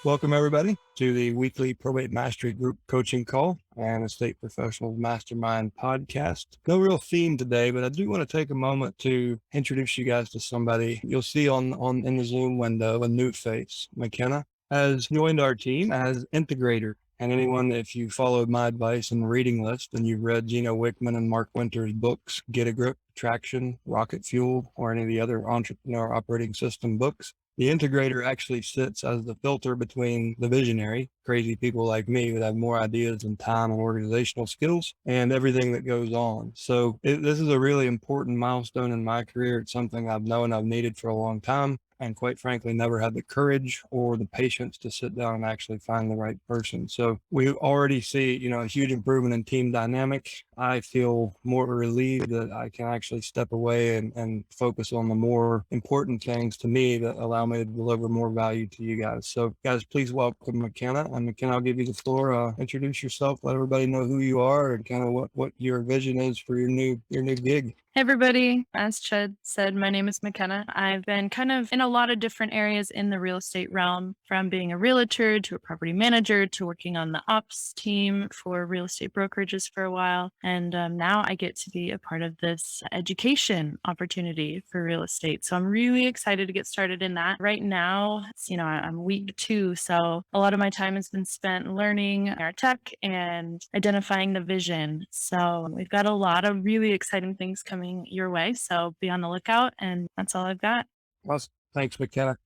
Welcome, everybody, to the weekly Probate Mastery Group coaching call and Estate Professionals Mastermind podcast. No real theme today, but I do want to take a moment to introduce you guys to somebody. You'll see on in the Zoom window a new face. McKenna has joined our team as Integrator. And anyone, if you followed my advice in the reading list and you've read Gino Wickman and Mark Winter's books, Get a Grip, Traction, Rocket Fuel, or any of the other entrepreneur operating system books, the integrator actually sits as the filter between the visionary, crazy people like me that have more ideas and time and organizational skills, and everything that goes on. So this is a really important milestone in my career. It's something I've known I've needed for a long time, and quite frankly, never had the courage or the patience to sit down and actually find the right person. So we already see, a huge improvement in team dynamic. I feel more relieved that I can actually step away and focus on the more important things to me that allow me to deliver more value to you guys. So guys, please welcome McKenna. And McKenna, I'll give you the floor. Introduce yourself, let everybody know who you are and kind of what your vision is for your new gig. Hey everybody, as Chad said, my name is McKenna. I've been kind of in a lot of different areas in the real estate realm, from being a realtor to a property manager to working on the ops team for real estate brokerages for a while. And now I get to be a part of this education opportunity for real estate. So I'm really excited to get started in that. Right now, I'm week 2. So a lot of my time has been spent learning our tech and identifying the vision. So we've got a lot of really exciting things coming your way. So be on the lookout. And that's all I've got. Awesome. Thanks, McKenna.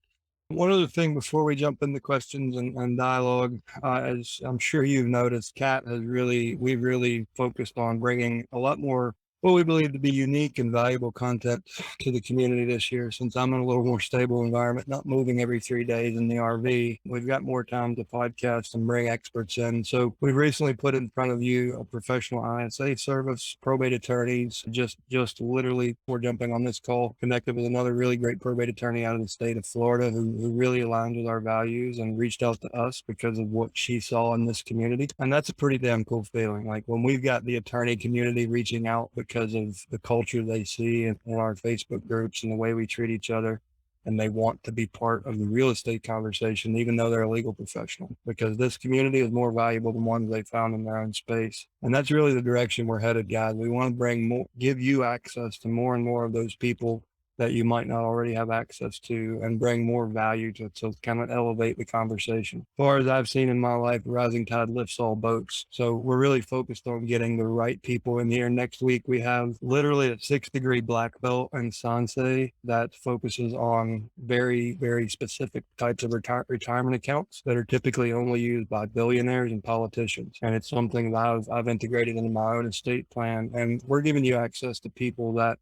One other thing before we jump into questions and dialogue, as I'm sure you've noticed, we've really focused on bringing a lot more what we believe to be unique and valuable content to the community this year. Since I'm in a little more stable environment, not moving every 3 days in the RV, we've got more time to podcast and bring experts in. So we've recently put in front of you a professional ISA service, probate attorneys, just literally we're jumping on this call, connected with another really great probate attorney out of the state of Florida who really aligned with our values and reached out to us because of what she saw in this community. And that's a pretty damn cool feeling. Like when we've got the attorney community reaching out because of the culture they see in our Facebook groups and the way we treat each other, and they want to be part of the real estate conversation, even though they're a legal professional, because this community is more valuable than ones they found in their own space. And that's really the direction we're headed, guys. We want to give you access to more and more of those people that you might not already have access to, and bring more value to kind of elevate the conversation. As far as I've seen in my life, rising tide lifts all boats. So we're really focused on getting the right people in here. Next week, we have literally a 6-degree black belt in Sansei that focuses on very, very specific types of retirement accounts that are typically only used by billionaires and politicians. And it's something that I've integrated into my own estate plan. And we're giving you access to people that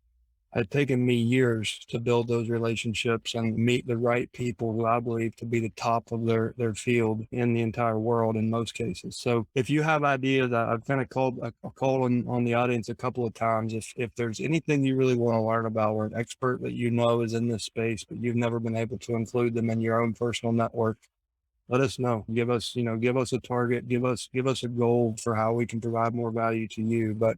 had taken me years to build those relationships and meet the right people who I believe to be the top of their field in the entire world in most cases. So if you have ideas, I've kind of called on the audience a couple of times. If there's anything you really want to learn about, or an expert that you know is in this space, but you've never been able to include them in your own personal network, let us know. Give us a target, give us a goal for how we can provide more value to you. But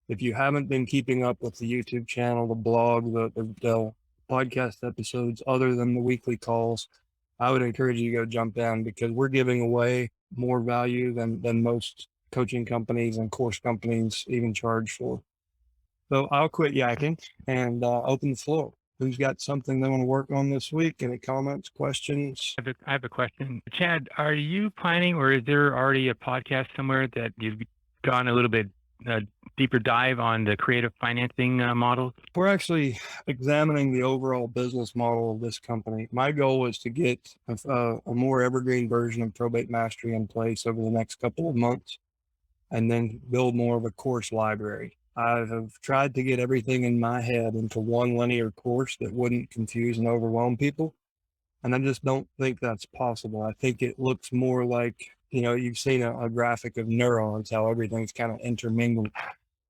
if you haven't been keeping up with the YouTube channel, the blog, the podcast episodes, other than the weekly calls, I would encourage you to go jump in, because we're giving away more value than most coaching companies and course companies even charge for. So I'll quit yakking and open the floor. Who's got something they want to work on this week? Any comments, questions? I have a question. Chad, are you planning, or is there already a podcast somewhere that you've gone a little bit deeper dive on the creative financing models? We're actually examining the overall business model of this company. My goal is to get a more evergreen version of Probate Mastery in place over the next couple of months, and then build more of a course library. I have tried to get everything in my head into one linear course that wouldn't confuse and overwhelm people. And I just don't think that's possible. I think it looks more like, you've seen a graphic of neurons, how everything's kind of intermingled.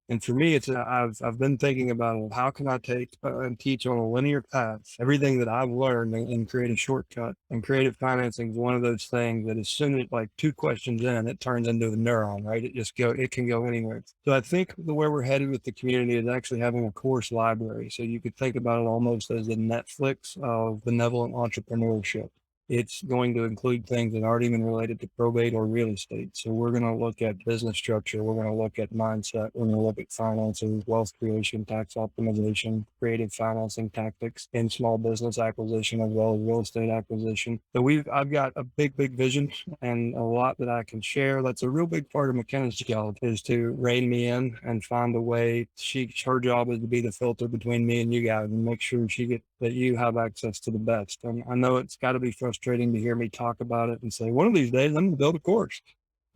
And for me, I've been thinking about how can I take and teach on a linear path everything that I've learned and create a shortcut. And creative financing is one of those things that as soon as like 2 questions in, it turns into a neuron, right? It can go anywhere. So I think the way we're headed with the community is actually having a course library. So you could think about it almost as the Netflix of benevolent entrepreneurship. it's going to include things that aren't even related to probate or real estate. So we're going to look at business structure. We're going to look at mindset. We're going to look at financing, wealth creation, tax optimization, creative financing tactics, and small business acquisition, as well as real estate acquisition. So I've got a big vision and a lot that I can share. That's a real big part of McKenna's job, is to rein me in and find a way. Her job is to be the filter between me and you guys and make sure that you have access to the best. And I know it's got to be frustrating to hear me talk about it and say, one of these days I'm going to build a course.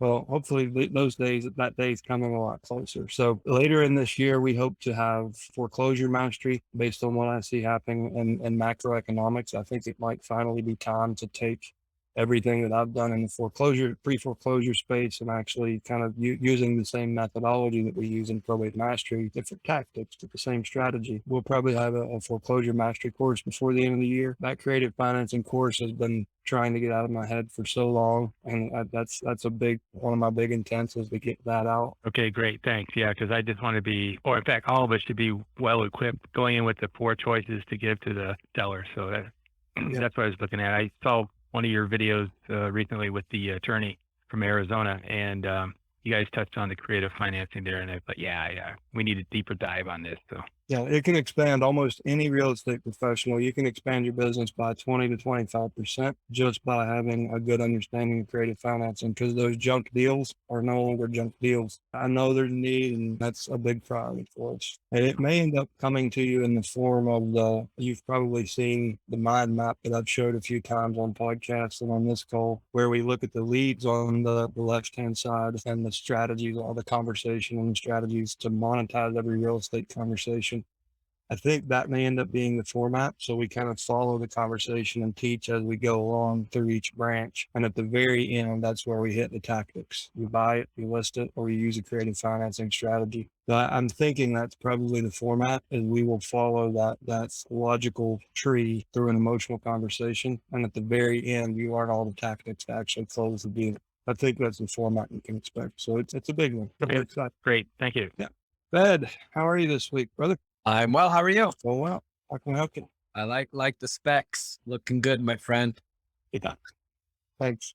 Well, hopefully that day is coming a lot closer. So later in this year, we hope to have foreclosure mastery based on what I see happening in macroeconomics. I think it might finally be time to take everything that I've done in the pre-foreclosure space and actually kind of using the same methodology that we use in probate mastery, different tactics, but the same strategy. We'll probably have a foreclosure mastery course before the end of the year. That creative financing course has been trying to get out of my head for so long. And that's one of my big intents is to get that out. Okay, great. Thanks. Yeah, because I just want to be, or in fact, all of us should be well equipped going in with the 4 choices to give to the seller. So that's what I was looking at. I saw one of your videos recently with the attorney from Arizona, and you guys touched on the creative financing there, and I thought, yeah, we need a deeper dive on this. So yeah, it can expand almost any real estate professional. You can expand your business by 20 to 25% just by having a good understanding of creative financing, because those junk deals are no longer junk deals. I know there's a need, and that's a big priority for us. And it may end up coming to you in the form of you've probably seen the mind map that I've showed a few times on podcasts and on this call, where we look at the leads on the left-hand side and the strategies, all the conversation and the strategies to monetize every real estate conversation. I think that may end up being the format. So we kind of follow the conversation and teach as we go along through each branch. And at the very end, that's where we hit the tactics. You buy it, you list it, or you use a creative financing strategy. So I'm thinking that's probably the format, and we will follow that logical tree through an emotional conversation. And at the very end, you learn all the tactics to actually close the deal. I think that's the format you can expect. So it's a big one. Okay, great. Thank you. Yeah. Ed, how are you this week, brother? I'm well. How are you? Oh, well. How can I help you? I like the specs. Looking good, my friend. Yeah. Thanks.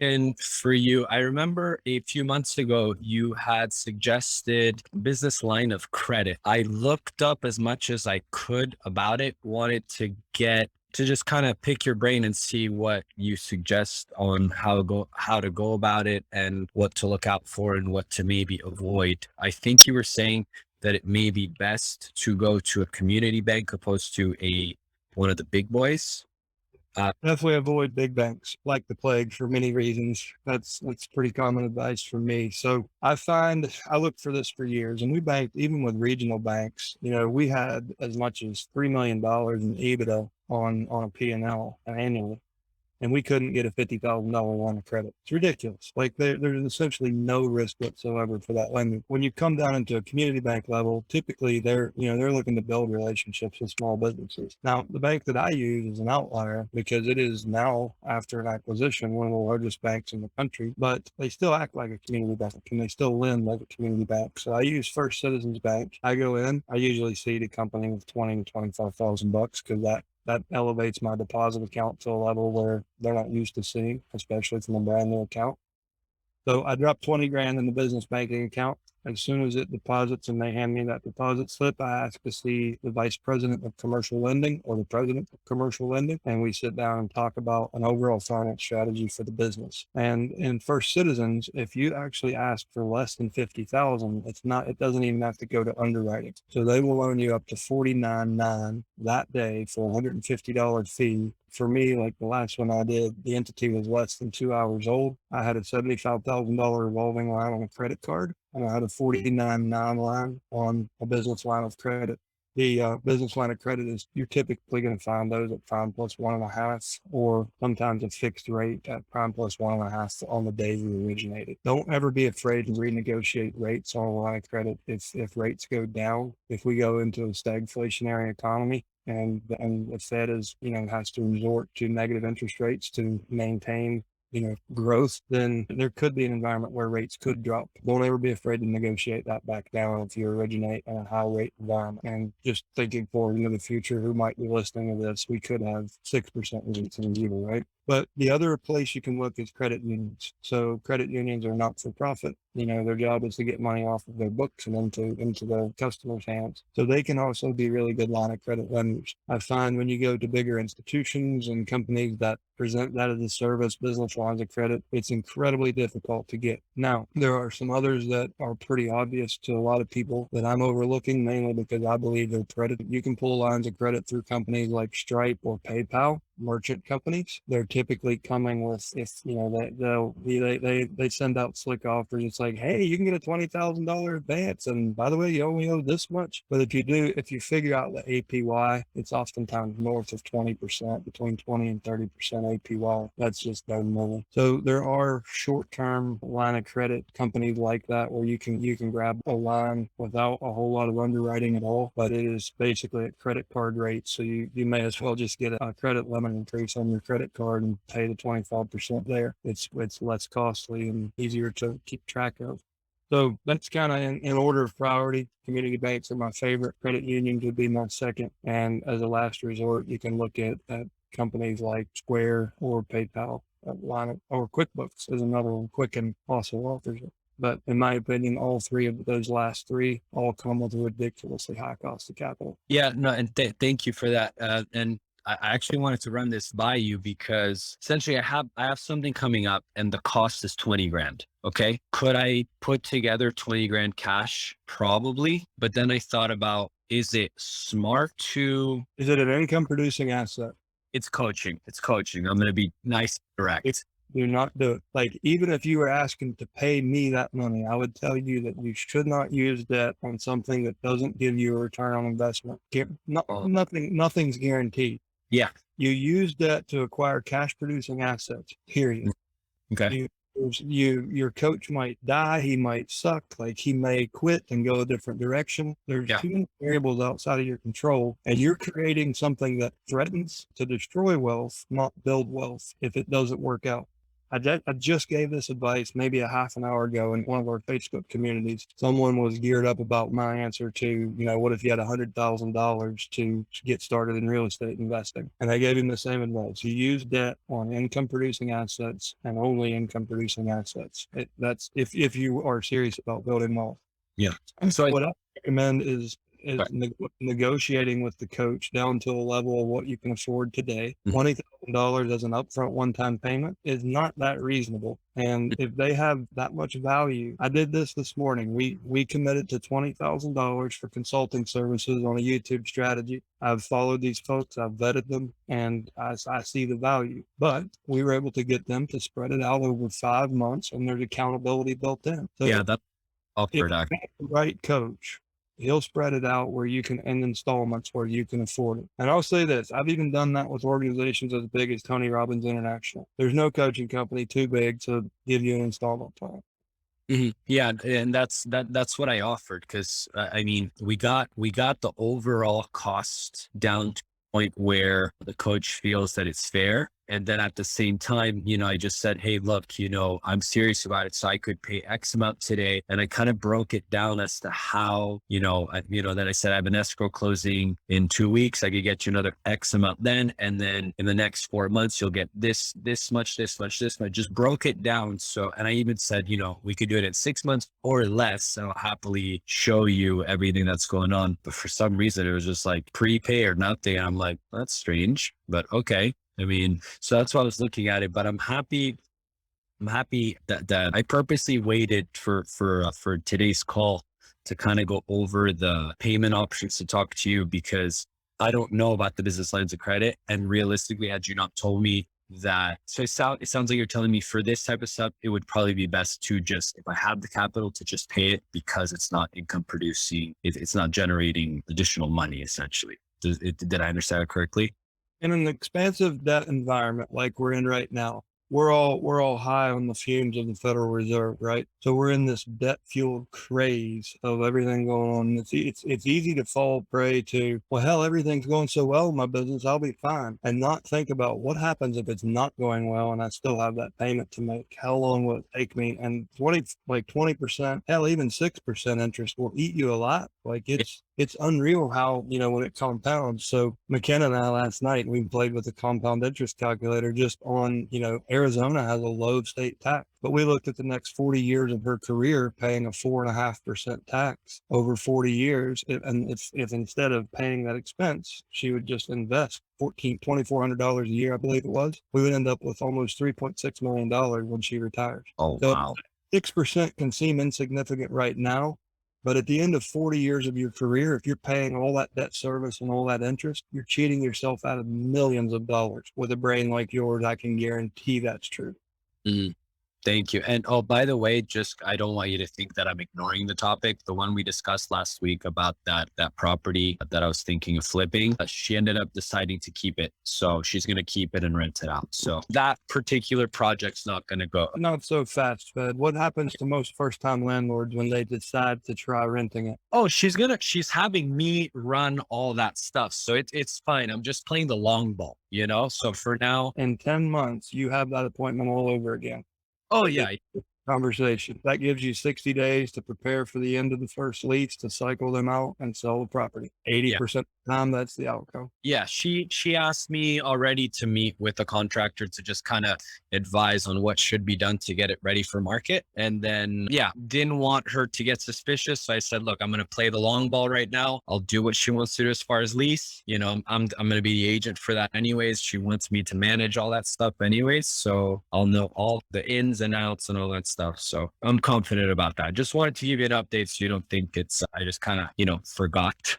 And for you, I remember a few months ago, you had suggested business line of credit. I looked up as much as I could about it, wanted to just kind of pick your brain and see what you suggest on how to go about it and what to look out for and what to maybe avoid. I think you were saying that it may be best to go to a community bank opposed to one of the big boys. Definitely avoid big banks like the plague for many reasons. That's pretty common advice for me. So I looked for this for years, and we banked even with regional banks. We had as much as $3 million in EBITDA on a P&L annually. And we couldn't get a $50,000 line of credit. It's ridiculous. Like there's essentially no risk whatsoever for that lending. When you come down into a community bank level, typically they're looking to build relationships with small businesses. Now, the bank that I use is an outlier because it is now, after an acquisition, one of the largest banks in the country, but they still act like a community bank and they still lend like a community bank. So I use First Citizens Bank. I go in, I usually seed a company with $20,000 to $25,000 because that elevates my deposit account to a level where they're not used to seeing, especially from a brand new account. So I dropped 20 grand in the business banking account. As soon as it deposits and they hand me that deposit slip, I ask to see the vice president of commercial lending or the president of commercial lending. And we sit down and talk about an overall finance strategy for the business. And in First Citizens, if you actually ask for less than 50,000, it doesn't even have to go to underwriting. So they will loan you up to $49,900 that day for a $150 fee. For me, like the last one I did, the entity was less than 2 hours old. I had a $75,000 revolving line on a credit card, and I had a $49,900 line on a business line of credit. The business line of credit is, you're typically going to find those at prime plus 1.5, or sometimes a fixed rate at prime plus 1.5 on the day you originated. Don't ever be afraid to renegotiate rates on a line of credit if rates go down. If we go into a stagflationary economy, and the Fed has to resort to negative interest rates to maintain growth, then there could be an environment where rates could drop. Don't ever be afraid to negotiate that back down if you originate in a high rate environment. And just thinking for the future, who might be listening to this, we could have 6% rates in a year, right? But the other place you can look is credit unions. So credit unions are not for profit. Their job is to get money off of their books and into the customer's hands. So they can also be really good line of credit lenders. I find when you go to bigger institutions and companies that present that as a service, business lines of credit, it's incredibly difficult to get. Now, there are some others that are pretty obvious to a lot of people that I'm overlooking, mainly because I believe they're credit. You can pull lines of credit through companies like Stripe or PayPal, merchant companies. They're typically coming with, they send out slick offers. It's like, hey, you can get a $20,000 advance, and by the way, you only owe this much. But if you figure out the APY, it's oftentimes north of 20%, between 20 and 30% APY. That's just no money. So there are short-term line of credit companies like that where you can grab a line without a whole lot of underwriting at all, but it is basically a credit card rate. So you may as well just get a credit limit increase on your credit card and pay the 25% there. It's less costly and easier to keep track of. So that's kind of in order of priority. Community banks are my favorite. Credit unions would be my second. And as a last resort, you can look at companies like Square or PayPal, or QuickBooks is another one. Quicken also offers it. But in my opinion, all three of those last three all come with a ridiculously high cost of capital. Yeah, no, and thank you for that. And I actually wanted to run this by you because essentially I have something coming up and the cost is 20 grand. Okay. Could I put together 20 grand cash? Probably. But then I thought about, is it smart to? Is it an income producing asset? It's coaching. I'm going to be nice and direct. Do not do it. Like, even if you were asking to pay me that money, I would tell you that you should not use debt on something that doesn't give you a return on investment. Nothing's guaranteed. Yeah. You use debt to acquire cash producing assets, period. Okay. Your coach might die. He might suck. Like, he may quit and go a different direction. There's too many variables outside of your control, and you're creating something that threatens to destroy wealth, not build wealth, if it doesn't work out. I just gave this advice maybe a half an hour ago in one of our Facebook communities. Someone was geared up about my answer to, what if you had $100,000 to get started in real estate investing? And I gave him the same advice. You use debt on income producing assets and only income producing assets. That's if you are serious about building wealth. Yeah. So what I recommend is negotiating with the coach down to a level of what you can afford today. $20,000 as an upfront one-time payment is not that reasonable. And if they have that much value, I did this morning. We committed to $20,000 for consulting services on a YouTube strategy. I've followed these folks, I've vetted them, and I see the value. But we were able to get them to spread it out over 5 months, and there's accountability built in. So that's offered. The right coach, he'll spread it out where you can end installments where you can afford it. And I'll say this, I've even done that with organizations as big as Tony Robbins International. There's no coaching company too big to give you an installment plan. Mm-hmm. Yeah. And that's what I offered. Because we got the overall cost down to a point where the coach feels that it's fair. And then at the same time, I just said, hey, look, I'm serious about it. So I could pay X amount today. And I kind of broke it down as to how, then I said, I have an escrow closing in 2 weeks. I could get you another X amount then. And then in the next 4 months, you'll get this much. Just broke it down. So, and I even said, we could do it in 6 months or less. And I'll happily show you everything that's going on. But for some reason, it was just like prepay or nothing. And I'm like, that's strange, but okay. So that's why I was looking at it, but I'm happy that I purposely waited for today's call to kind of go over the payment options to talk to you, because I don't know about the business lines of credit. And realistically, had you not told me that, so it sounds like you're telling me for this type of stuff, it would probably be best to just, if I have the capital, to just pay it because it's not income producing. It's not generating additional money, essentially. Did I understand it correctly? In an expansive debt environment like we're in right now, we're all high on the fumes of the Federal Reserve, right? So we're in this debt-fueled craze of everything going on. It's easy to fall prey to, well, hell, everything's going so well in my business, I'll be fine, and not think about what happens if it's not going well and I still have that payment to make. How long will it take me? And 20%, hell, even 6% interest will eat you alive. Like, it's it's unreal how, when it compounds. So McKenna and I last night, we played with the compound interest calculator just on, Arizona has a low state tax, but we looked at the next 40 years of her career paying a 4.5% tax over 40 years. And if instead of paying that expense, she would just invest $2,400 a year, I believe it was, we would end up with almost $3.6 million when she retires. Oh, So wow. 6% can seem insignificant right now, but at the end of 40 years of your career, if you're paying all that debt service and all that interest, you're cheating yourself out of millions of dollars. With a brain like yours, I can guarantee that's true. Mm. Thank you. And oh, by the way, I don't want you to think that I'm ignoring the topic. The one we discussed last week about that property that I was thinking of flipping, she ended up deciding to keep it. So she's going to keep it and rent it out. So that particular project's not going to go. Not so fast, Fed. What happens to most first-time landlords when they decide to try renting it? Oh, she's having me run all that stuff. So it's fine. I'm just playing the long ball, So for now, In 10 months, you have that appointment all over again. oh yeah. Conversation. That gives you 60 days to prepare for the end of the first lease, to cycle them out and sell the property. 80% of the time, that's the outcome. Yeah, she asked me already to meet with a contractor to just kind of advise on what should be done to get it ready for market. And then, didn't want her to get suspicious. So I said, look, I'm going to play the long ball right now. I'll do what she wants to do as far as lease. I'm going to be the agent for that anyways. She wants me to manage all that stuff anyways. So I'll know all the ins and outs and all that stuff. So I'm confident about that. Just wanted to give you an update so you don't think it's, I just kind of, forgot.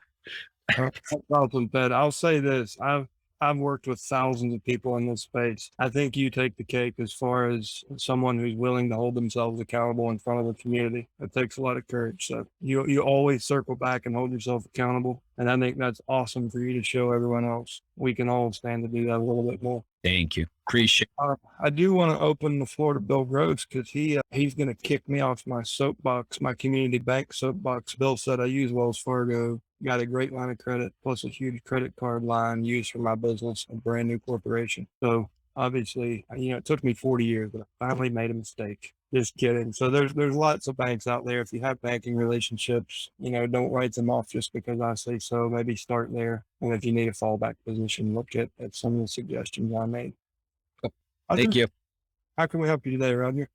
Awesome, Fed. I'll say this. I've worked with thousands of people in this space. I think you take the cake as far as someone who's willing to hold themselves accountable in front of the community. It takes a lot of courage. So you always circle back and hold yourself accountable. And I think that's awesome for you to show everyone else. We can all stand to do that a little bit more. Thank you. Appreciate it. I do want to open the floor to Bill Groves because he's going to kick me off my soapbox, my community bank soapbox. Bill said I use Wells Fargo, got a great line of credit, plus a huge credit card line used for my business, a brand new corporation. So obviously, it took me 40 years, but I finally made a mistake. Just kidding. So there's lots of banks out there. If you have banking relationships, don't write them off just because I say so. Maybe start there. And if you need a fallback position, look at some of the suggestions I made. Thank you. How can we help you today, Roger?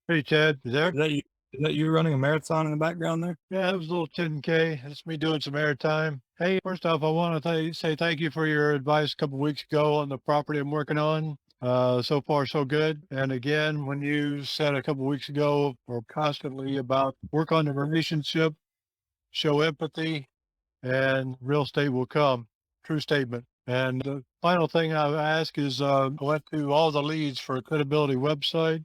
Hey, Ted, you there? Is that you running a marathon in the background there? Yeah, it was a little 10K. That's me doing some airtime. Hey, first off, I want to say thank you for your advice a couple of weeks ago on the property I'm working on. So far, so good. And again, when you said a couple of weeks ago, or constantly about work on the relationship, show empathy, and real estate will come. True statement. And the final thing I ask is, I went through all the leads for a credibility website.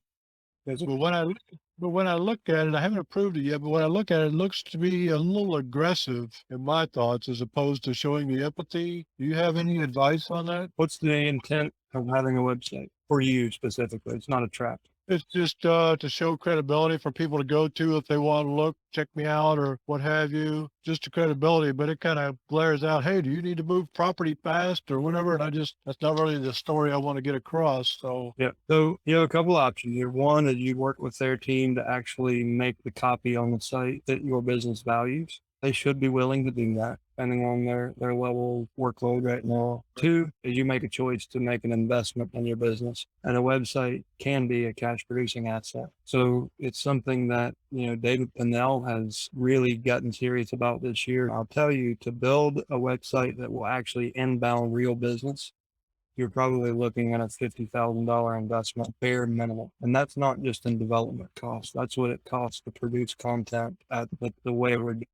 But when I look at it, I haven't approved it yet, but when I look at it, it looks to be a little aggressive in my thoughts, as opposed to showing the empathy. Do you have any advice on that? What's the intent of having a website for you specifically? It's not a trap. It's just to show credibility for people to go to if they want to look, check me out, or what have you. Just a credibility, but it kind of glares out, hey, do you need to move property fast or whatever? And that's not really the story I want to get across. So yeah. So you have a couple options here. One is you work with their team to actually make the copy on the site that your business values. They should be willing to do that, depending on their level of workload right now. Two is you make a choice to make an investment in your business, and a website can be a cash producing asset. So it's something that, David Pannell has really gotten serious about this year. I'll tell you, to build a website that will actually inbound real business, you're probably looking at a $50,000 investment, bare minimum. And that's not just in development costs. That's what it costs to produce content at the way we're doing.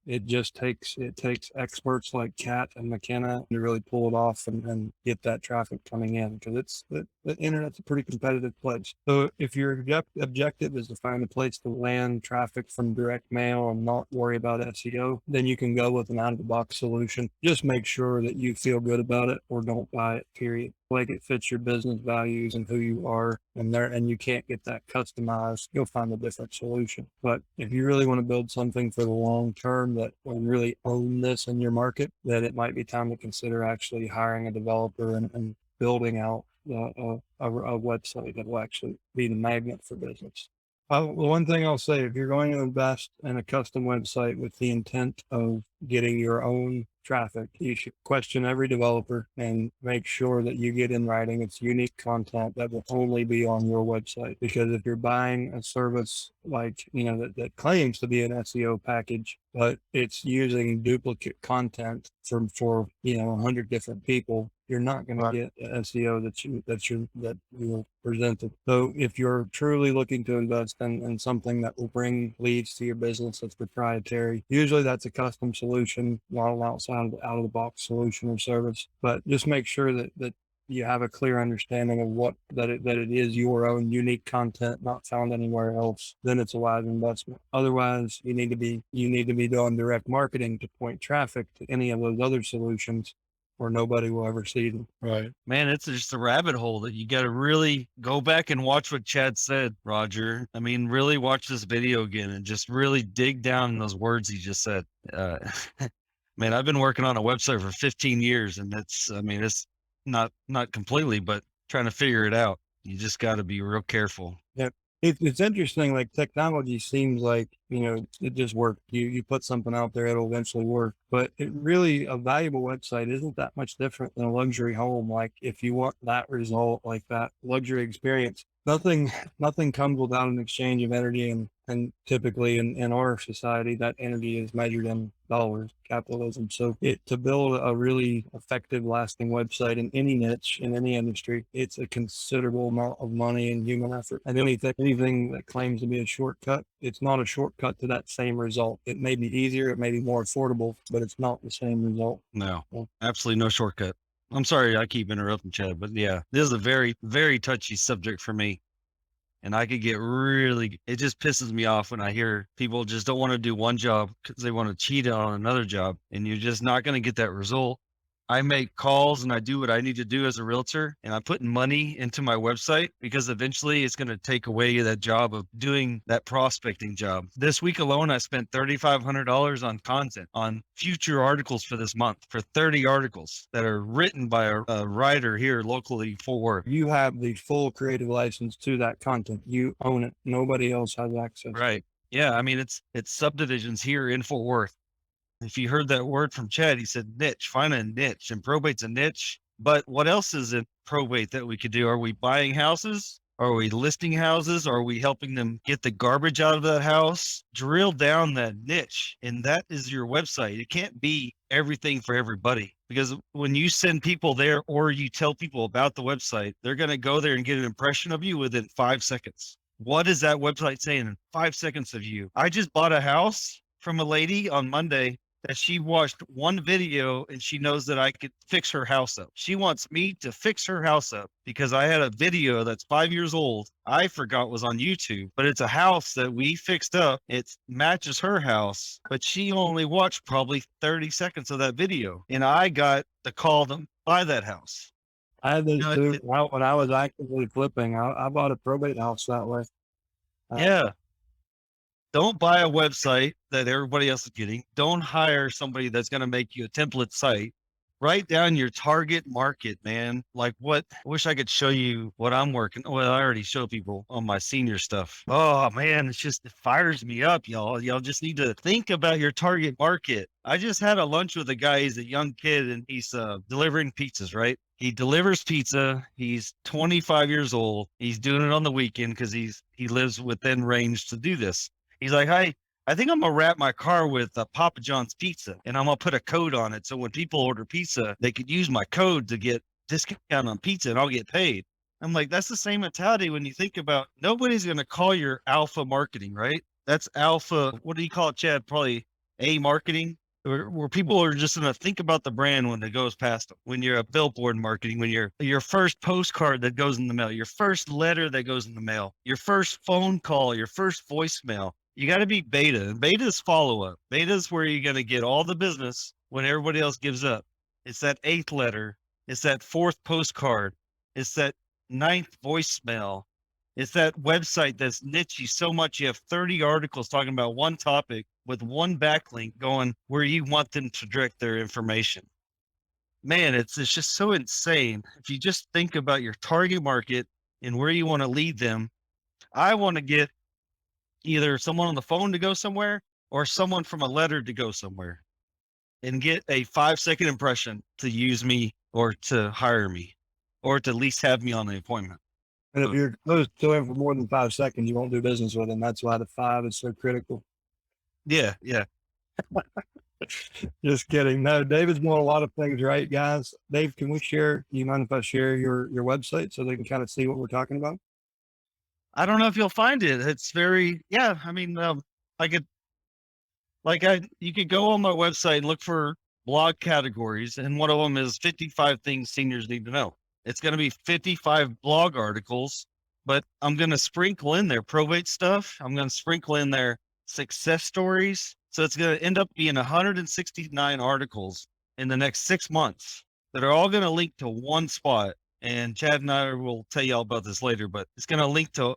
It takes experts like Kat and McKenna to really pull it off and get that traffic coming in, because the internet's a pretty competitive place. So if your objective is to find a place to land traffic from direct mail and not worry about SEO, then you can go with an out-of-the-box solution. Just make sure that you feel good about it, or don't buy it, period. Like it fits your business values and who you are, and you can't get that customized, you'll find a different solution. But if you really want to build something for the long term that will really own this in your market, then it might be time to consider actually hiring a developer and building out a website that will actually be the magnet for business. Well, one thing I'll say, if you're going to invest in a custom website with the intent of getting your own traffic, you should question every developer and make sure that you get in writing it's unique content that will only be on your website. Because if you're buying a service like, that claims to be an SEO package, but it's using duplicate content for 100 different people, you're not going to get the SEO that you presented. So if you're truly looking to invest in something that will bring leads to your business that's proprietary, usually that's a custom solution, not an out of the box solution or service. But just make sure that you have a clear understanding of that it is your own unique content, not found anywhere else. Then it's a wise investment. Otherwise, you need to be doing direct marketing to point traffic to any of those other solutions, or nobody will ever see them. Right. Man, it's just a rabbit hole that you got to really go back and watch what Chad said, Roger. I mean, really watch this video again and just really dig down in those words he just said. Man, I've been working on a website for 15 years and it's not completely, but trying to figure it out. You just got to be real careful. Yep. It's interesting, like technology seems like, it just worked. You put something out there, it'll eventually work. But it really, a valuable website isn't that much different than a luxury home. Like if you want that result, like that luxury experience, nothing comes without an exchange of energy. And typically in our society, that energy is measured in dollars, capitalism. So to build a really effective, lasting website in any niche, in any industry, it's a considerable amount of money and human effort. And anything that claims to be a shortcut, it's not a shortcut to that same result. It may be easier, it may be more affordable, but it's not the same result. No, absolutely no shortcut. I'm sorry I keep interrupting, Chad, but yeah, this is a very, very touchy subject for me. And I could get it just pisses me off when I hear people just don't want to do one job because they want to cheat on another job, and you're just not going to get that result. I make calls and I do what I need to do as a realtor, and I'm putting money into my website because eventually it's going to take away that job of doing that prospecting job. This week alone, I spent $3,500 on content on future articles for this month, for 30 articles that are written by a writer here locally for work. You have the full creative license to that content. You own it. Nobody else has access. Right. Yeah. I mean, it's subdivisions here in Fort Worth. If you heard that word from Chad, he said niche, find a niche, and probate's a niche. But what else is in probate that we could do? Are we buying houses? Are we listing houses? Are we helping them get the garbage out of that house? Drill down that niche, and that is your website. It can't be everything for everybody, because when you send people there or you tell people about the website, they're going to go there and get an impression of you within 5 seconds. What is that website saying in 5 seconds of you? I just bought a house from a lady on Monday that she watched one video and she knows that I could fix her house up. She wants me to fix her house up because I had a video that's 5 years old. I forgot was on YouTube, but it's a house that we fixed up. It matches her house, but she only watched probably 30 seconds of that video. And I got the call to buy that house. I had those two when I was actively flipping. I bought a probate house that way. Yeah. Don't buy a website that everybody else is getting. Don't hire somebody that's going to make you a template site. Write down your target market, man. Like I wish I could show you what I'm working. Well, I already show people on my senior stuff. Oh man, it fires me up, y'all. Y'all just need to think about your target market. I just had a lunch with a guy. He's a young kid and he's delivering pizzas, right? He delivers pizza. He's 25 years old. He's doing it on the weekend because he lives within range to do this. He's like, hey, I think I'm going to wrap my car with Papa John's pizza, and I'm going to put a code on it. So when people order pizza, they could use my code to get discount on pizza and I'll get paid. I'm like, that's the same mentality when you think about nobody's going to call your alpha marketing, right? That's alpha. What do you call it, Chad? Probably A marketing, where people are just going to think about the brand when it goes past them. When you're a billboard marketing, when you're your first postcard that goes in the mail, your first letter that goes in the mail, your first phone call, your first voicemail. You got to be beta. And beta is follow-up. Beta is where you're going to get all the business when everybody else gives up. It's that 8th letter. It's that 4th postcard. It's that 9th voicemail. It's that website that's niche so much you have 30 articles talking about one topic with one backlink going where you want them to direct their information. Man, it's just so insane. If you just think about your target market and where you want to lead them, I want to get either someone on the phone to go somewhere or someone from a letter to go somewhere and get a 5-second impression to use me or to hire me or to at least have me on the appointment. And if you're close to him for more than 5 seconds, you won't do business with him. That's why the 5 is so critical. Yeah. Yeah. Just kidding. No, David's doing a lot of things right, guys. Dave, can we share? Do you mind if I share your website so they can kind of see what we're talking about? I don't know if you'll find it. It's very, yeah. I mean, you could go on my website and look for blog categories. And one of them is 55 things seniors need to know. It's going to be 55 blog articles, but I'm going to sprinkle in their probate stuff. I'm going to sprinkle in their success stories. So it's going to end up being 169 articles in the next 6 months that are all going to link to one spot. And Chad and I will tell you all about this later, but it's going to link to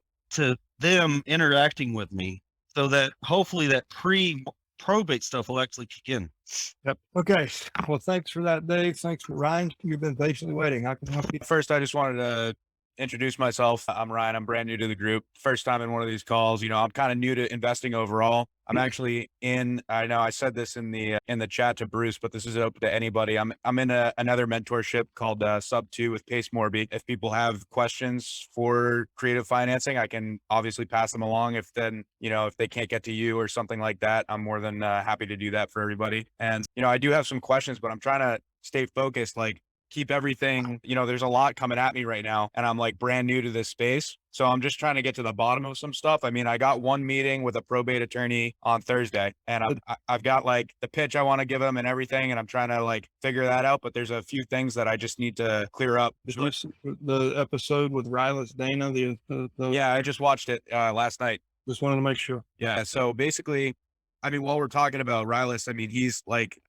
them interacting with me so that hopefully that probate stuff will actually kick in. Yep. Okay. Well, thanks for that, Dave. Thanks for Ryan. You've been patiently waiting. How can I help you? First, I just wanted to introduce myself. I'm Ryan. I'm brand new to the group. First time in one of these calls. I'm kind of new to investing overall. I'm actually I know I said this in the chat to Bruce, but this is open to anybody. I'm in another mentorship called Sub 2 with Pace Morby. If people have questions for creative financing, I can obviously pass them along. If they can't get to you or something like that, I'm more than happy to do that for everybody. And, I do have some questions, but I'm trying to stay focused, keep everything, there's a lot coming at me right now and I'm brand new to this space. So I'm just trying to get to the bottom of some stuff. I mean, I got one meeting with a probate attorney on Thursday and I've got the pitch I want to give him and everything. And I'm trying to figure that out, but there's a few things that I just need to clear up. The episode with Rylas Dana, Yeah, I just watched it last night. Just wanted to make sure. Yeah. So basically, I mean, while we're talking about Rylas, I mean, he's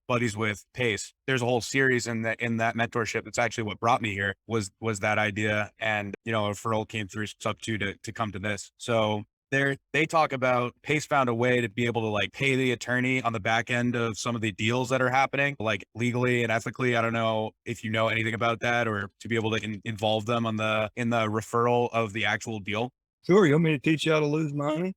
buddies with Pace. There's a whole series in that mentorship. That's actually what brought me here was that idea. And, a referral came through Sub 2 to come to this. So they talk about Pace found a way to be able to pay the attorney on the back end of some of the deals that are happening, legally and ethically. I don't know if you know anything about that or to be able to involve them in the referral of the actual deal. Sure. You want me to teach you how to lose money?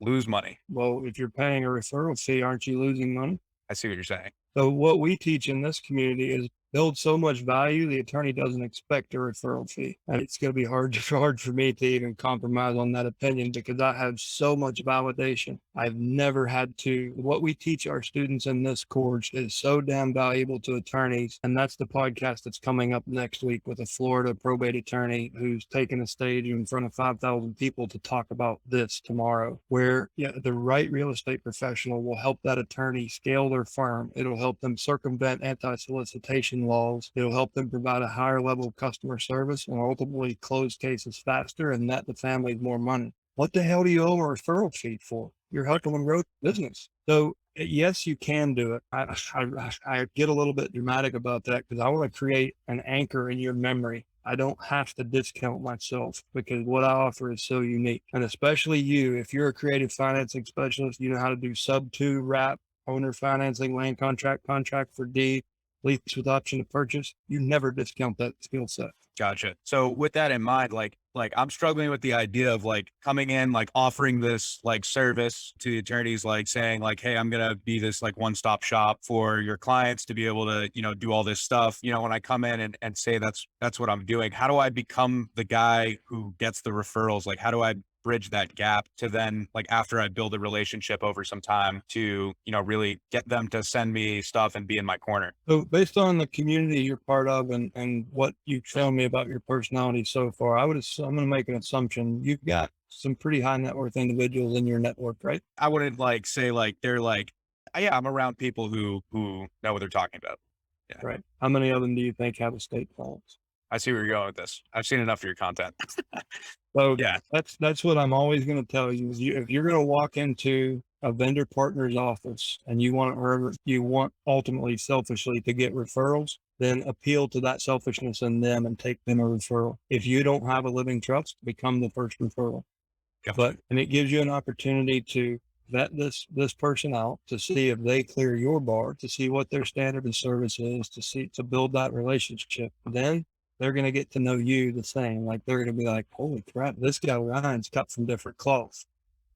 Lose money. Well, if you're paying a referral fee, aren't you losing money? I see what you're saying. So what we teach in this community is build so much value, the attorney doesn't expect a referral fee. And it's going to be hard for me to even compromise on that opinion because I have so much validation. I've never had to. What we teach our students in this course is so damn valuable to attorneys. And that's the podcast that's coming up next week with a Florida probate attorney who's taking a stage in front of 5,000 people to talk about this tomorrow, where the right real estate professional will help that attorney scale their firm. It'll help them circumvent anti-solicitation laws. It'll help them provide a higher level of customer service and ultimately close cases faster and net the families more money. What the hell do you owe a referral fee for? You're helping them grow the business. So yes, you can do it. I get a little bit dramatic about that because I want to create an anchor in your memory. I don't have to discount myself because what I offer is so unique. And especially you, if you're a creative financing specialist, you know how to do Sub 2 wrap, owner financing, land contract for deed, lease with option to purchase. You never discount that skill set. Gotcha. So with that in mind, I'm struggling with the idea of coming in, offering this service to attorneys, saying hey, I'm going to be this one-stop shop for your clients to be able to, do all this stuff. When I come in and say that's what I'm doing, how do I become the guy who gets the referrals? How do I bridge that gap to then after I build a relationship over some time to, really get them to send me stuff and be in my corner? So based on the community you're part of and what you've shown me about your personality so far, I'm going to make an assumption. You've got some pretty high net worth individuals in your network, right? I wouldn't say they're yeah, I'm around people who know what they're talking about. Yeah. Right. How many of them do you think have estate plans? I see where you're going with this. I've seen enough of your content. So yeah, that's what I'm always going to tell you is if you're going to walk into a vendor partner's office and you want ultimately selfishly to get referrals, then appeal to that selfishness in them and take them a referral. If you don't have a living trust, become the first referral. Gotcha. And it gives you an opportunity to vet this person out to see if they clear your bar, to see what their standard of service is, to build that relationship. Then they're going to get to know you the same. They're going to be like, holy crap, this guy Ryan's cut from different cloth.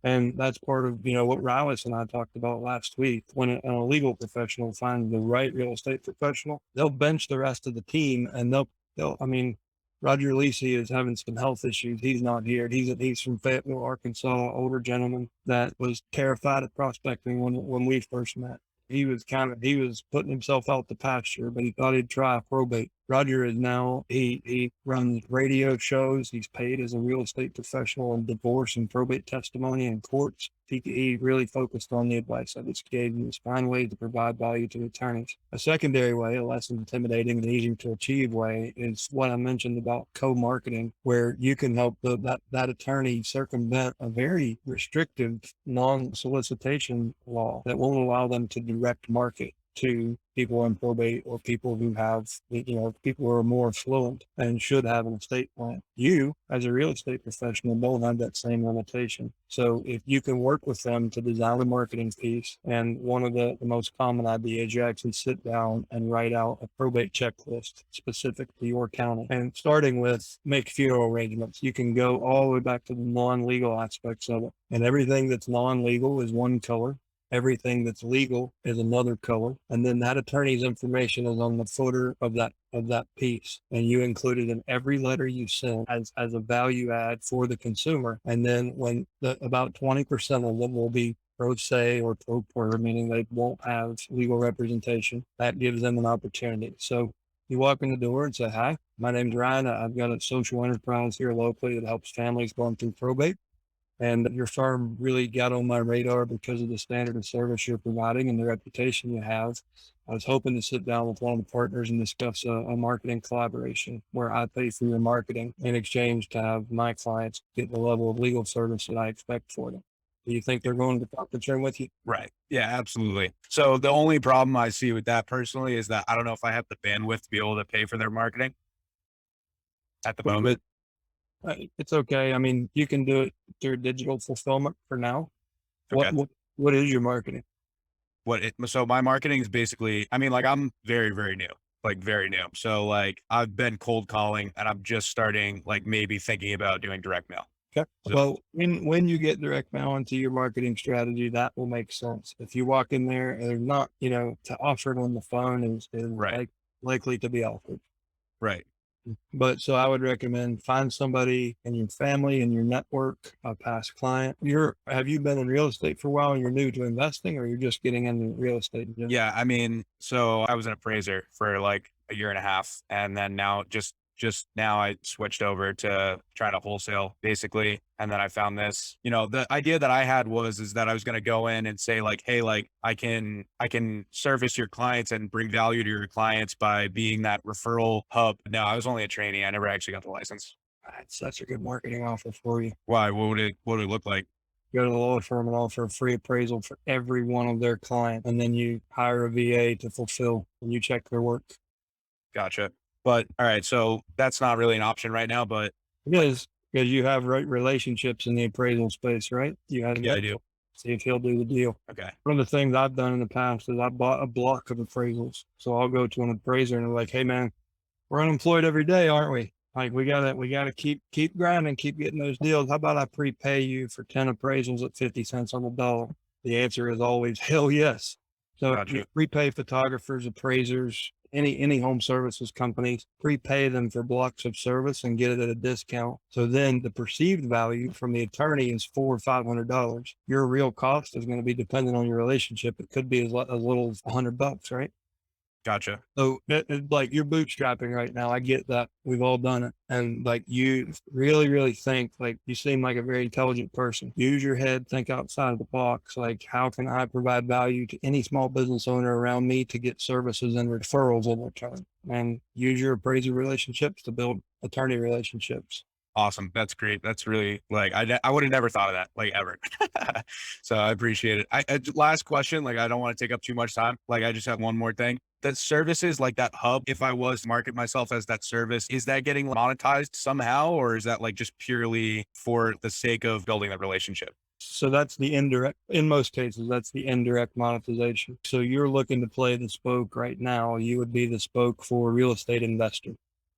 And that's part of, what Riles and I talked about last week. When a legal professional finds the right real estate professional, they'll bench the rest of the team, and I mean, Roger Lisi is having some health issues. He's not here. He's from Fayetteville, Arkansas, older gentleman that was terrified of prospecting when we first met. He was putting himself out to pasture, but he thought he'd try probate. Roger is now, he runs radio shows. He's paid as a real estate professional in divorce and probate testimony in courts. He really focused on the advice I just gave you, is find ways to provide value to attorneys. A secondary way, a less intimidating and easy to achieve way, is what I mentioned about co-marketing, where you can help that attorney circumvent a very restrictive non-solicitation law that won't allow them to direct market to people in probate or people who have, people who are more affluent and should have an estate plan. You, as a real estate professional, don't have that same limitation. So if you can work with them to design the marketing piece, and one of the most common ideas, you actually sit down and write out a probate checklist specific to your county, and starting with make funeral arrangements. You can go all the way back to the non-legal aspects of it, and everything that's non-legal is one color. Everything that's legal is another color. And then that attorney's information is on the footer of that piece. And you include it in every letter you send as a value add for the consumer. And then when about 20% of them will be pro se or pro per, meaning they won't have legal representation, that gives them an opportunity. So you walk in the door and say, hi, my name's Ryan. I've got a social enterprise here locally that helps families going through probate. And your firm really got on my radar because of the standard of service you're providing and the reputation you have. I was hoping to sit down with one of the partners and discuss a marketing collaboration where I pay for your marketing in exchange to have my clients get the level of legal service that I expect for them. Do you think they're going to talk the term with you? Right. Yeah, absolutely. So the only problem I see with that personally is that I don't know if I have the bandwidth to be able to pay for their marketing at the moment. It's okay. I mean, you can do it through digital fulfillment for now. Okay. What is your marketing? So my marketing is basically, I mean, like I'm very, very new, like very new. So like I've been cold calling and I'm just starting, like maybe thinking about doing direct mail. Okay. So, Well, when you get direct mail into your marketing strategy, that will make sense. If you walk in there and not, to offer it on the phone is Right. likely to be offered. Right. But so I would recommend find somebody in your family and your network, a past client. Have you been in real estate for a while and you're new to investing, or you're just getting into real estate? Yeah. I mean, so I was an appraiser for like a year and a half. And then now just now I switched over to trying to wholesale basically. And then I found this, the idea that I had is that I was going to go in and say like, hey, like I can service your clients and bring value to your clients by being that referral hub. No, I was only a trainee. I never actually got the license. That's such a good marketing offer for you. Why? What would it look like? Go to the law firm and offer a free appraisal for every one of their clients. And then you hire a VA to fulfill and you check their work. Gotcha. But all right, so that's not really an option right now, but because you have relationships in the appraisal space, right? Yeah, I do. See if he'll do the deal. Okay. One of the things I've done in the past is I bought a block of appraisals. So I'll go to an appraiser and they're like, hey man, we're unemployed every day, aren't we? Like we gotta keep grinding, keep getting those deals. How about I prepay you for 10 appraisals at 50 cents on the dollar? The answer is always hell yes. So Gotcha. you prepay photographers, appraisers, any home services companies, prepay them for blocks of service and get it at a discount. So then the perceived value from the attorney is $400 or $500. Your real cost is going to be dependent on your relationship. It could be as little as $100, right? Gotcha. So it's like you're bootstrapping right now. I get that. We've all done it. And like you really, really think, like you seem like a very intelligent person. Use your head, think outside of the box. Like how can I provide value to any small business owner around me to get services and referrals in return? And use your appraiser relationships to build attorney relationships. Awesome. That's great. That's really like, I would have never thought of that, like ever. So I appreciate it. Last question, like, I don't want to take up too much time. Like, I just have one more thing. That services like that hub, if I was to market myself as that service, is that getting monetized somehow? Or is that like just purely for the sake of building that relationship? So that's the indirect, in most cases, that's the indirect monetization. So you're looking to play the spoke right now. You would be the spoke for a real estate investor.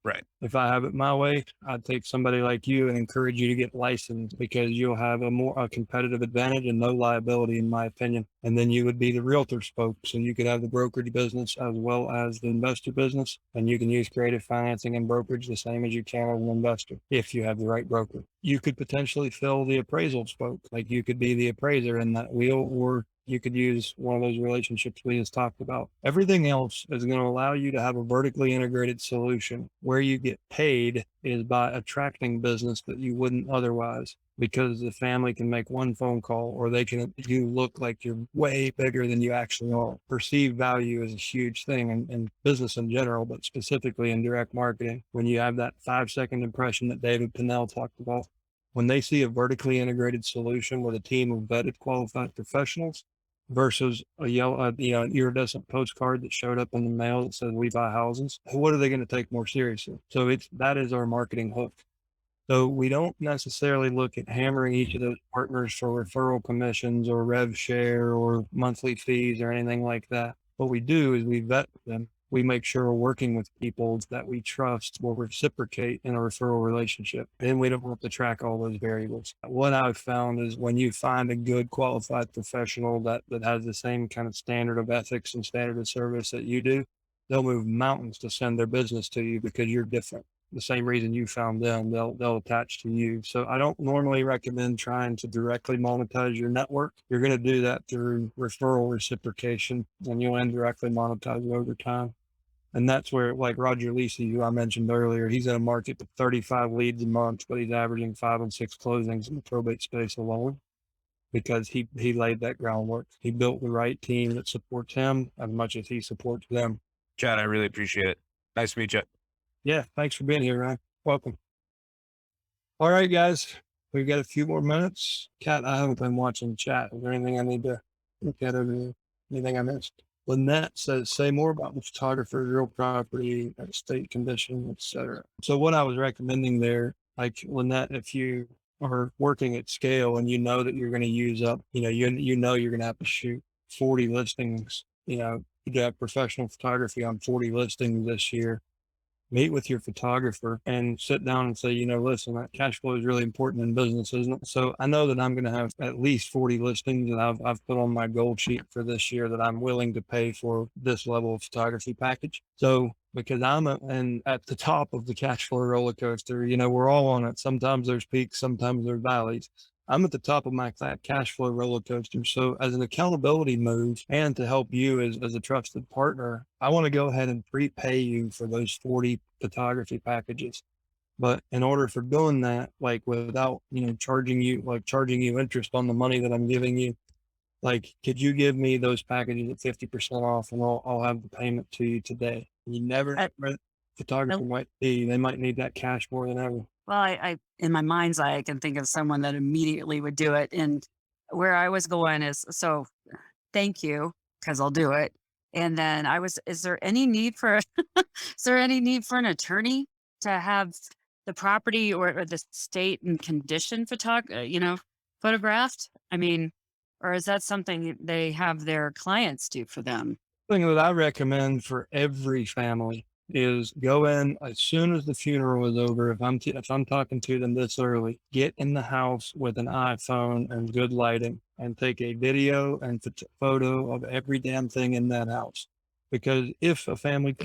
Right. If I have it my way, I'd take somebody like you and encourage you to get licensed, because you'll have a competitive advantage and no liability, in my opinion. And then you would be the realtor spokes, and you could have the brokerage business as well as the investor business. And you can use creative financing and brokerage the same as you can as an investor if you have the right broker. You could potentially fill the appraisal spoke, like you could be the appraiser in that wheel, or you could use one of those relationships we just talked about. Everything else is going to allow you to have a vertically integrated solution. Where you get paid is by attracting business that you wouldn't otherwise, because the family can make one phone call, or you look like you're way bigger than you actually are. Perceived value is a huge thing in business in general, but specifically in direct marketing. When you have that 5-second impression that David Pannell talked about, when they see a vertically integrated solution with a team of vetted, qualified professionals versus an iridescent postcard that showed up in the mail that says we buy houses, what are they going to take more seriously? So that is our marketing hook. So we don't necessarily look at hammering each of those partners for referral commissions or rev share or monthly fees or anything like that. What we do is we vet them. We make sure we're working with people that we trust will reciprocate in a referral relationship. And we don't have to track all those variables. What I've found is when you find a good qualified professional that has the same kind of standard of ethics and standard of service that you do, they'll move mountains to send their business to you because you're different. The same reason you found them, they'll attach to you. So I don't normally recommend trying to directly monetize your network. You're going to do that through referral reciprocation, and you'll indirectly monetize it over time. And that's where, like Roger Lisi, who I mentioned earlier, he's in a market with 35 leads a month, but he's averaging 5 and 6 closings in the probate space alone, because he laid that groundwork. He built the right team that supports him as much as he supports them. Chad, I really appreciate it. Nice to meet you. Yeah, thanks for being here, Ryan. Welcome. All right, guys, we've got a few more minutes. Kat, I haven't been watching chat. Is there anything I need to look at over here? Anything I missed? Lynette says, say more about the photographer, real property, state condition, etc. So what I was recommending there, like Lynette, if you are working at scale and you know that you're going to use up, you know you're going to have to shoot 40 listings, you have professional photography on 40 listings this year. Meet with your photographer and sit down and say, listen, that cash flow is really important in business, isn't it? So I know that I'm going to have at least 40 listings that I've put on my goal sheet for this year that I'm willing to pay for this level of photography package. So because and at the top of the cash flow roller coaster, we're all on it. Sometimes there's peaks, sometimes there's valleys. I'm at the top of my cash flow roller coaster. So as an accountability move and to help you as a trusted partner, I want to go ahead and prepay you for those 40 photography packages. But in order for doing that, like without, charging you interest on the money that I'm giving you, like, could you give me those packages at 50% off and I'll have the payment to you today? You never, photographer they might need that cash more than ever. Well, I in my mind's eye, I can think of someone that immediately would do it. And where I was going is, so thank you, because I'll do it. And then is there any need for, is there any need for an attorney to have the property or the state and condition photographed? I mean, or is that something they have their clients do for them? Thing that I recommend for every family is go in as soon as the funeral is over. If I'm talking to them this early, get in the house with an iPhone and good lighting and take a video and photo of every damn thing in that house. Because if a family,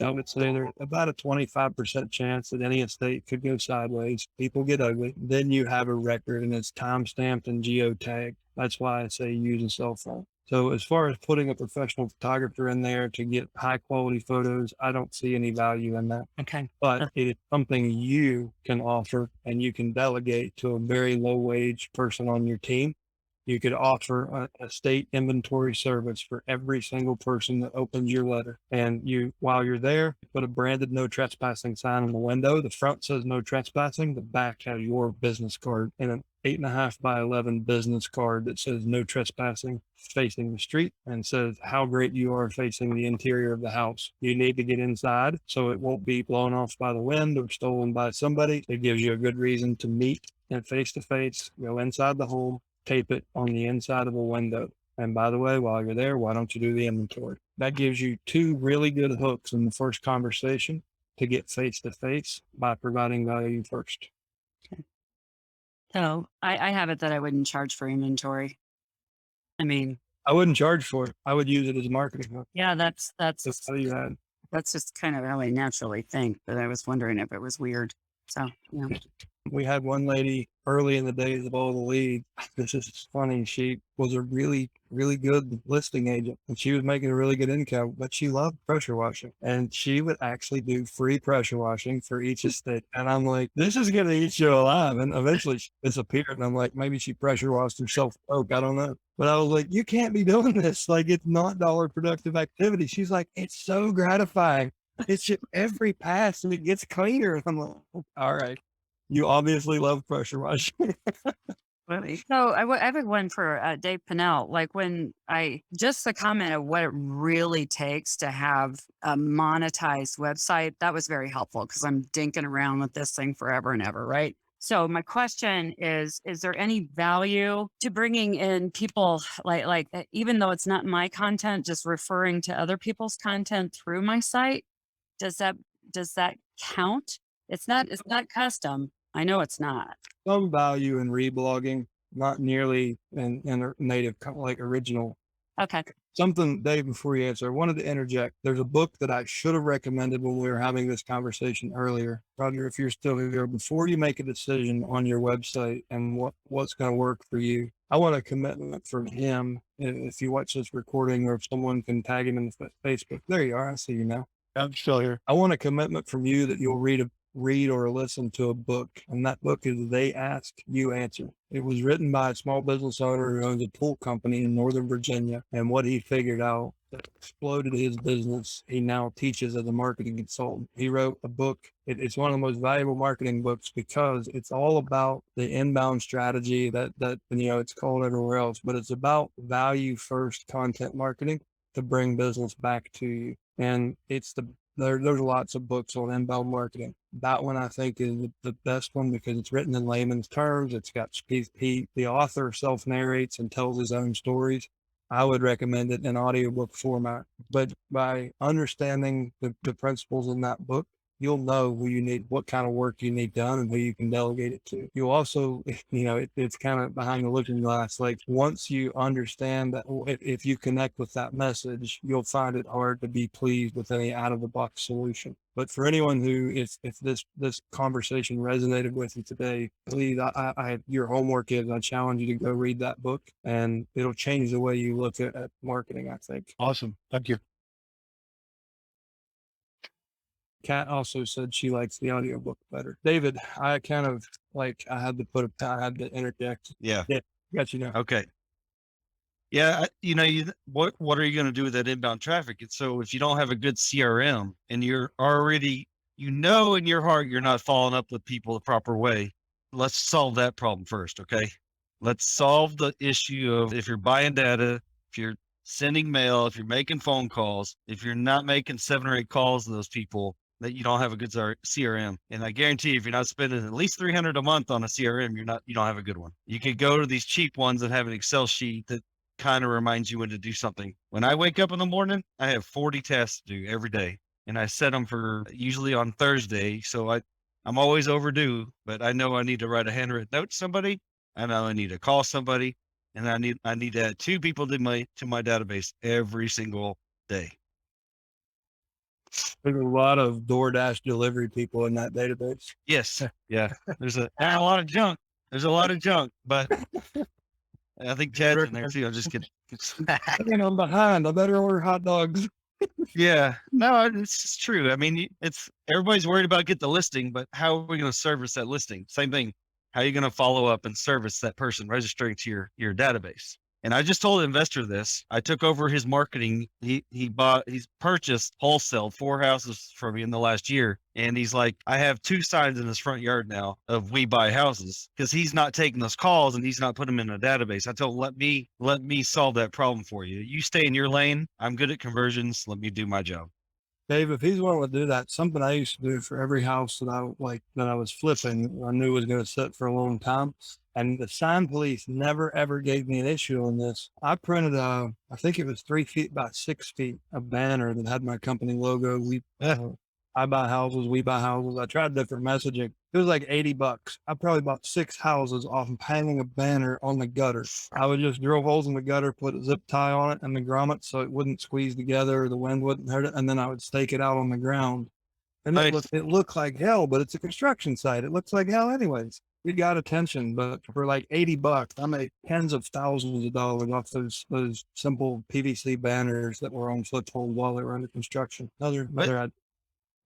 I would say there's about a 25% chance that any estate could go sideways, people get ugly, then you have a record and it's time-stamped and geotagged. That's why I say use a cell phone. So as far as putting a professional photographer in there to get high quality photos, I don't see any value in that. Okay. But it is something you can offer and you can delegate to a very low wage person on your team. You could offer a state inventory service for every single person that opens your letter. And while you're there, put a branded no trespassing sign on the window. The front says no trespassing. The back has your business card and an 8.5 by 11 business card that says no trespassing facing the street and says how great you are facing the interior of the house. You need to get inside so it won't be blown off by the wind or stolen by somebody. It gives you a good reason to meet and face to face, go inside the home, tape it on the inside of a window. And by the way, while you're there, why don't you do the inventory? That gives you 2 really good hooks in the first conversation to get face to face by providing value first. So I have it that I wouldn't charge for inventory. I mean, I wouldn't charge for it. I would use it as a marketing hook. yeah, that's That's how you had. that's just kind of how I naturally think, but I was wondering if it was weird. So, yeah. We had one lady early in the days of all the leads. This is funny. She was a really, really good listing agent and she was making a really good income, but she loved pressure washing and she would actually do free pressure washing for each estate. And I'm like, this is going to eat you alive. And eventually she disappeared. And I'm like, maybe she pressure washed herself broke. I don't know. But I was like, you can't be doing this. Like, it's not dollar productive activity. She's like, it's so gratifying. It's just every pass and it gets cleaner. And I'm like, all right. You obviously love pressure washing. Really? So I have one for Dave Pannell. Like when just the comment of what it really takes to have a monetized website, that was very helpful because I'm dinking around with this thing forever and ever, right? So my question is there any value to bringing in people like even though it's not my content, just referring to other people's content through my site? Does that count? It's not custom. I know it's not. Some value in reblogging, not nearly in a native, like original. Okay. Something, Dave, before you answer, I wanted to interject. There's a book that I should have recommended when we were having this conversation earlier. Roger, if you're still here, before you make a decision on your website and what's going to work for you, I want a commitment from him. If you watch this recording or if someone can tag him in the Facebook, there you are. I see you now. I'm still here. I want a commitment from you that you'll read or listen to a book. And that book is They Ask, You Answer. It was written by a small business owner who owns a pool company in Northern Virginia. And what he figured out that exploded his business, he now teaches as a marketing consultant. He wrote a book. It's one of the most valuable marketing books because it's all about the inbound strategy that it's called everywhere else, but it's about value first content marketing to bring business back to you. And there's lots of books on inbound marketing. That one I think is the best one because it's written in layman's terms. It's got the author self-narrates and tells his own stories. I would recommend it in audiobook format. But by understanding the principles in that book, you'll know what kind of work you need done and who you can delegate it to. You also, it's kind of behind the looking glass. Like once you understand that, if you connect with that message, you'll find it hard to be pleased with any out of the box solution. But for anyone who, if this conversation resonated with you today, please, your homework is I challenge you to go read that book and it'll change the way you look at marketing, I think. Awesome. Thank you. Kat also said she likes the audiobook better. David, I had to interject. Yeah. Got you now. Okay. Yeah. What are you going to do with that inbound traffic? And so if you don't have a good CRM and you're already, in your heart, you're not following up with people the proper way, let's solve that problem first. Okay. Let's solve the issue of if you're buying data, if you're sending mail, if you're making phone calls, if you're not making 7 or 8 calls to those people, that you don't have a good CRM. And I guarantee if you're not spending at least $300 a month on a CRM, you don't have a good one. You could go to these cheap ones that have an Excel sheet that kind of reminds you when to do something. When I wake up in the morning, I have 40 tasks to do every day. And I set them for usually on Thursday. So I'm always overdue, but I know I need to write a handwritten note to somebody. I know I need to call somebody, and I need to add 2 people to my database every single day. There's a lot of DoorDash delivery people in that database. Yes. Yeah. There's a lot of junk. But I think Chad's in there too. I'm just kidding. I'm behind. I better order hot dogs. Yeah. No, it's true. I mean, everybody's worried about get the listing, but how are we going to service that listing? Same thing. How are you going to follow up and service that person registering to your database? And I just told an investor this. I took over his marketing. He's purchased wholesale 4 houses from me in the last year. And he's like, I have 2 signs in his front yard now of we buy houses because he's not taking those calls and he's not putting them in a database. I told him, let me solve that problem for you. You stay in your lane. I'm good at conversions. Let me do my job. Dave, if he's willing to do that, something I used to do for every house that I was flipping, I knew was going to sit for a long time. And the sign police never, ever gave me an issue on this. I printed I think it was 3 feet by 6 feet, a banner that had my company logo. I buy houses, we buy houses. I tried different messaging. It was like $80. I probably bought 6 houses off of hanging a banner on the gutter. I would just drill holes in the gutter, put a zip tie on it and the grommet so it wouldn't squeeze together or the wind wouldn't hurt it. And then I would stake it out on the ground. And Nice. it looked like hell, but it's a construction site. It looks like hell anyways. We got attention, but for like $80, I made tens of thousands of dollars off those simple PVC banners that were on foothold while they were under construction. Another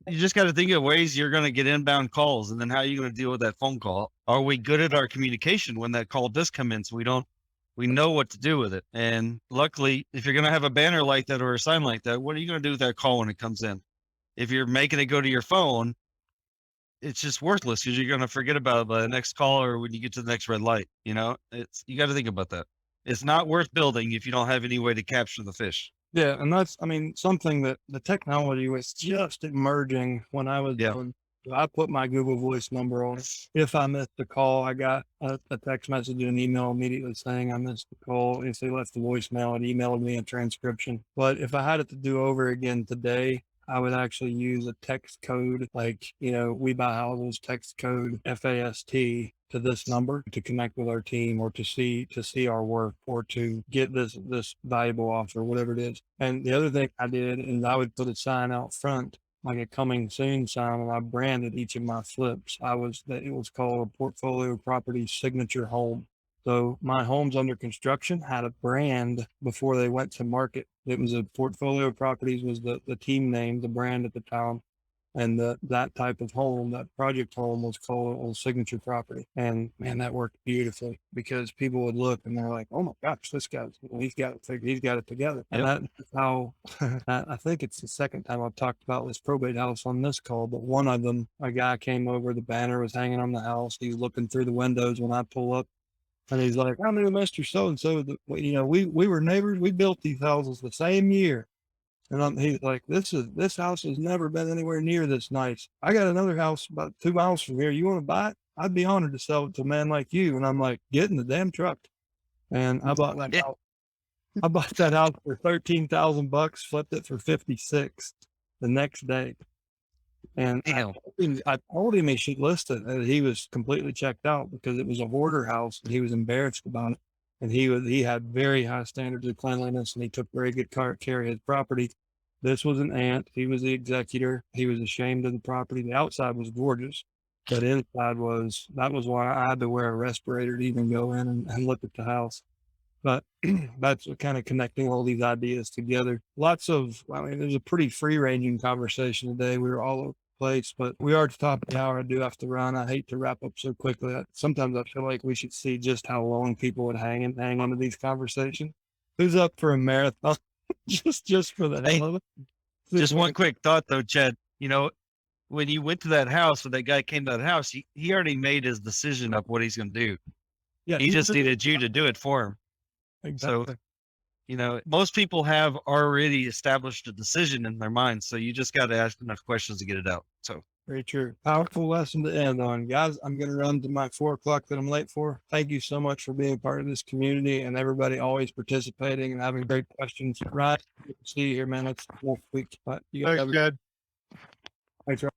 You just got to think of ways you're going to get inbound calls, and then how are you going to deal with that phone call? Are we good at our communication when that call does come in? So we know what to do with it. And luckily, if you're going to have a banner like that or a sign like that, what are you going to do with that call when it comes in? If you're making it go to your phone, it's just worthless because you're going to forget about the next call or when you get to the next red light. You know, you got to think about that. It's not worth building if you don't have any way to capture the fish. Yeah, and that's, I mean, something that the technology was just emerging when I was doing. I put my Google Voice number on it. If I missed the call, I got a text message and an email immediately saying I missed the call. If they left the voicemail, it emailed me a transcription. But if I had it to do over again today, I would actually use a text code, like, We Buy Houses text code FAST to this number to connect with our team or to see our work or to get this valuable offer, whatever it is. And the other thing I did is I would put a sign out front, like a coming soon sign, and I branded each of my flips. It was called a portfolio property signature home. So my homes under construction had a brand before they went to market. It was a Portfolio Properties was the team name, the brand at the time. And that type of home, that project home was called a signature property. And man, that worked beautifully because people would look and they're like, oh my gosh, this guy's, he's got it together. And that's how, I think it's the second time I've talked about this probate house on this call, but one of them, a guy came over, the banner was hanging on the house. He's looking through the windows when I pull up. And he's like, I knew Mr. So-and-so, we were neighbors. We built these houses the same year. And he's like, this house has never been anywhere near this nice. I got another house about 2 miles from here. You want to buy it? I'd be honored to sell it to a man like you. And I'm like, get in the damn truck. And I bought that house. I bought that house for $13,000, flipped it for 56 the next day. And I told him he should list it. And he was completely checked out because it was a hoarder house and he was embarrassed about it. And he had very high standards of cleanliness and he took very good care of his property. This was an aunt. He was the executor. He was ashamed of the property. The outside was gorgeous, but inside that was why I had to wear a respirator to even go in and look at the house. But that's kind of connecting all these ideas together. There's a pretty free ranging conversation today. We were all over the place, but we are at the top of the hour. I do have to run. I hate to wrap up so quickly. Sometimes I feel like we should see just how long people would hang on to these conversations. Who's up for a marathon? just for the hell of it. Just one quick thought though, Chad, when you went to that house, when that guy came to that house, he already made his decision of what he's going to do. Yeah, he just needed you to do it for him. Exactly. So, most people have already established a decision in their mind. So you just got to ask enough questions to get it out. So very true. Powerful lesson to end on. Guys, I'm going to run to my 4 o'clock that I'm late for. Thank you so much for being part of this community and everybody always participating and having great questions. Right. Good to see you here, man. It's a full week. But you Thanks, Chad. Thanks, Rob.